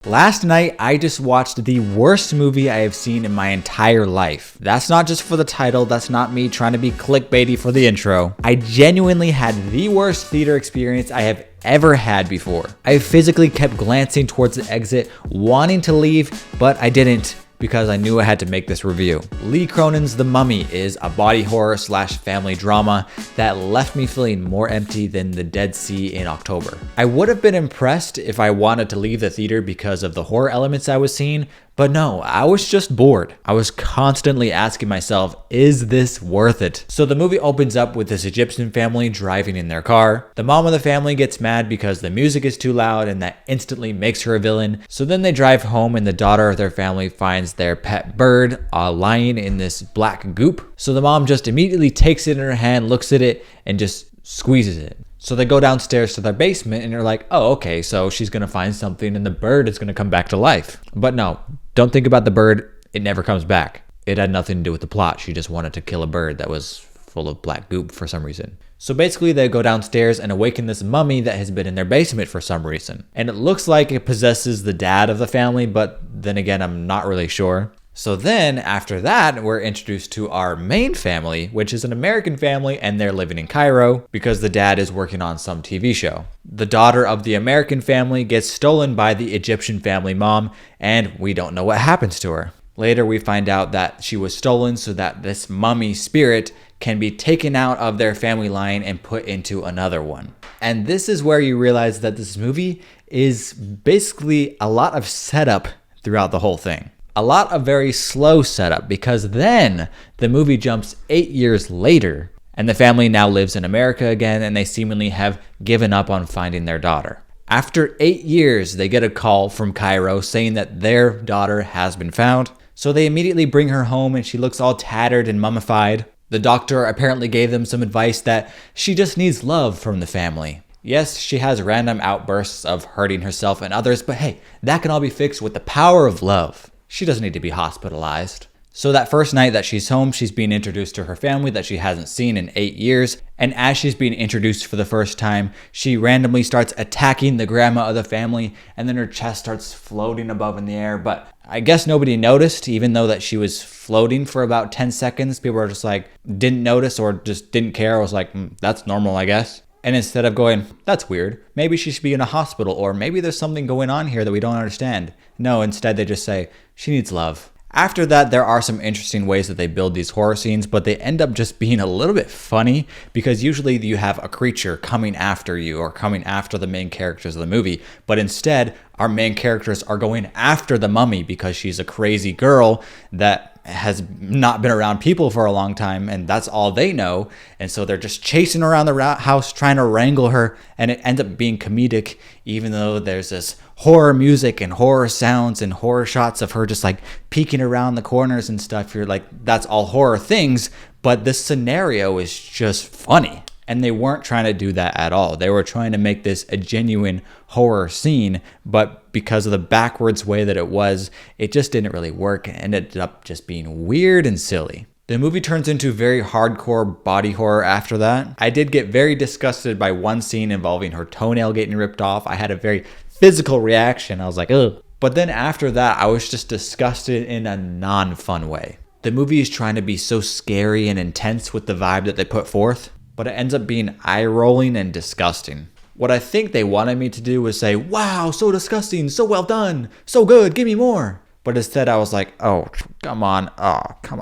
Last night, I just watched the worst movie I have seen in my entire life. That's not just for the title, that's not me trying to be clickbaity for the intro. I genuinely had the worst theater experience I have ever had before. I physically kept glancing towards the exit, wanting to leave, but I didn't because I knew I had to make this review. Lee Cronin's The Mummy is a body horror / family drama that left me feeling more empty than the Dead Sea in October. I would have been impressed if I wanted to leave the theater because of the horror elements I was seeing, but no, I was just bored. I was constantly asking myself, is this worth it? So the movie opens up with this Egyptian family driving in their car. The mom of the family gets mad because the music is too loud and that instantly makes her a villain. So then they drive home and the daughter of their family finds their pet bird lying in this black goop. So the mom just immediately takes it in her hand, looks at it, and just squeezes it. So they go downstairs to their basement and they're like, oh, okay, so she's gonna find something and the bird is gonna come back to life. But no, don't think about the bird. It never comes back. It had nothing to do with the plot. She just wanted to kill a bird that was full of black goop for some reason. So basically they go downstairs and awaken this mummy that has been in their basement for some reason. And it looks like it possesses the dad of the family, but then again, I'm not really sure. So then after that, we're introduced to our main family, which is an American family, and they're living in Cairo because the dad is working on some TV show. The daughter of the American family gets stolen by the Egyptian family mom, and we don't know what happens to her. Later, we find out that she was stolen so that this mummy spirit can be taken out of their family line and put into another one. And this is where you realize that this movie is basically a lot of setup throughout the whole thing. A lot of very slow setup, because then the movie jumps 8 years later and the family now lives in America again and they seemingly have given up on finding their daughter. After 8 years, they get a call from Cairo saying that their daughter has been found. So they immediately bring her home and she looks all tattered and mummified. The doctor apparently gave them some advice that she just needs love from the family. Yes, she has random outbursts of hurting herself and others, but hey, that can all be fixed with the power of love. She doesn't need to be hospitalized. So that first night that she's home, she's being introduced to her family that she hasn't seen in 8 years. And as she's being introduced for the first time, she randomly starts attacking the grandma of the family, and then her chest starts floating above in the air. But I guess nobody noticed, even though that she was floating for about 10 seconds. People were just like, didn't notice or just didn't care. I was like, that's normal, I guess. And instead of going, that's weird, maybe she should be in a hospital, or maybe there's something going on here that we don't understand. No, instead they just say, she needs love. After that, there are some interesting ways that they build these horror scenes, but they end up just being a little bit funny because usually you have a creature coming after you or coming after the main characters of the movie. But instead, our main characters are going after the mummy because she's a crazy girl that has not been around people for a long time, and that's all they know. And so they're just chasing around the house trying to wrangle her, and it ends up being comedic, even though there's this horror music and horror sounds and horror shots of her just like peeking around the corners and stuff. You're like, that's all horror things, but this scenario is just funny. And they weren't trying to do that at all. They were trying to make this a genuine horror scene, but because of the backwards way that it was, it just didn't really work and ended up just being weird and silly. The movie turns into very hardcore body horror after that. I did get very disgusted by one scene involving her toenail getting ripped off. I had a very physical reaction. I was like, ugh. But then after that, I was just disgusted in a non-fun way. The movie is trying to be so scary and intense with the vibe that they put forth, but it ends up being eye-rolling and disgusting. What I think they wanted me to do was say, wow, so disgusting, so well done, so good, give me more. But instead I was like, oh, come on,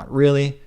really?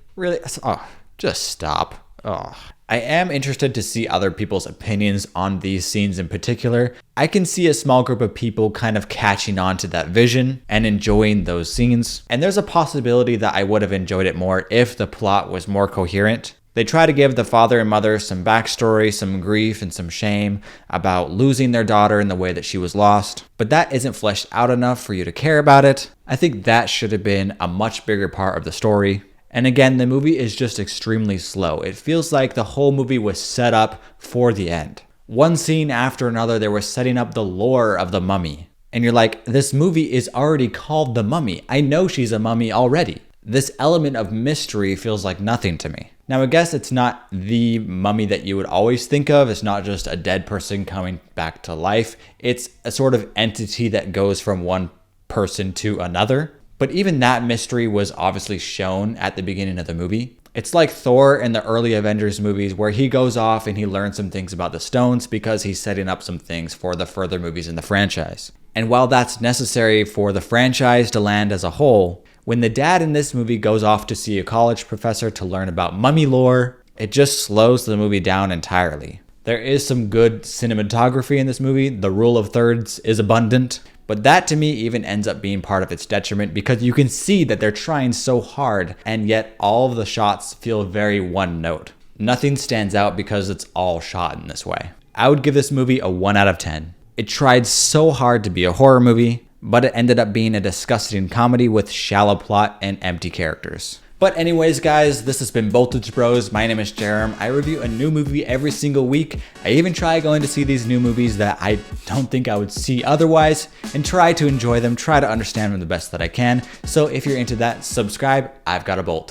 Oh, just stop. Oh. I am interested to see other people's opinions on these scenes in particular. I can see a small group of people kind of catching on to that vision and enjoying those scenes. And there's a possibility that I would have enjoyed it more if the plot was more coherent. They try to give the father and mother some backstory, some grief, and some shame about losing their daughter in the way that she was lost. But that isn't fleshed out enough for you to care about it. I think that should have been a much bigger part of the story. And again, the movie is just extremely slow. It feels like the whole movie was set up for the end. One scene after another, they were setting up the lore of the mummy. And you're like, this movie is already called The Mummy. I know she's a mummy already. This element of mystery feels like nothing to me. Now, I guess it's not the mummy that you would always think of. It's not just a dead person coming back to life. It's a sort of entity that goes from one person to another. But even that mystery was obviously shown at the beginning of the movie. It's like Thor in the early Avengers movies where he goes off and he learns some things about the stones because he's setting up some things for the further movies in the franchise. And while that's necessary for the franchise to land as a whole, when the dad in this movie goes off to see a college professor to learn about mummy lore, it just slows the movie down entirely. There is some good cinematography in this movie. The rule of thirds is abundant. But that to me even ends up being part of its detriment because you can see that they're trying so hard and yet all of the shots feel very one note. Nothing stands out because it's all shot in this way. I would give this movie a 1 out of 10. It tried so hard to be a horror movie, but it ended up being a disgusting comedy with shallow plot and empty characters. But anyways, guys, this has been Boltage Bros. My name is Jarom. I review a new movie every single week. I even try going to see these new movies that I don't think I would see otherwise and try to enjoy them, try to understand them the best that I can. So if you're into that, subscribe. I've got a bolt.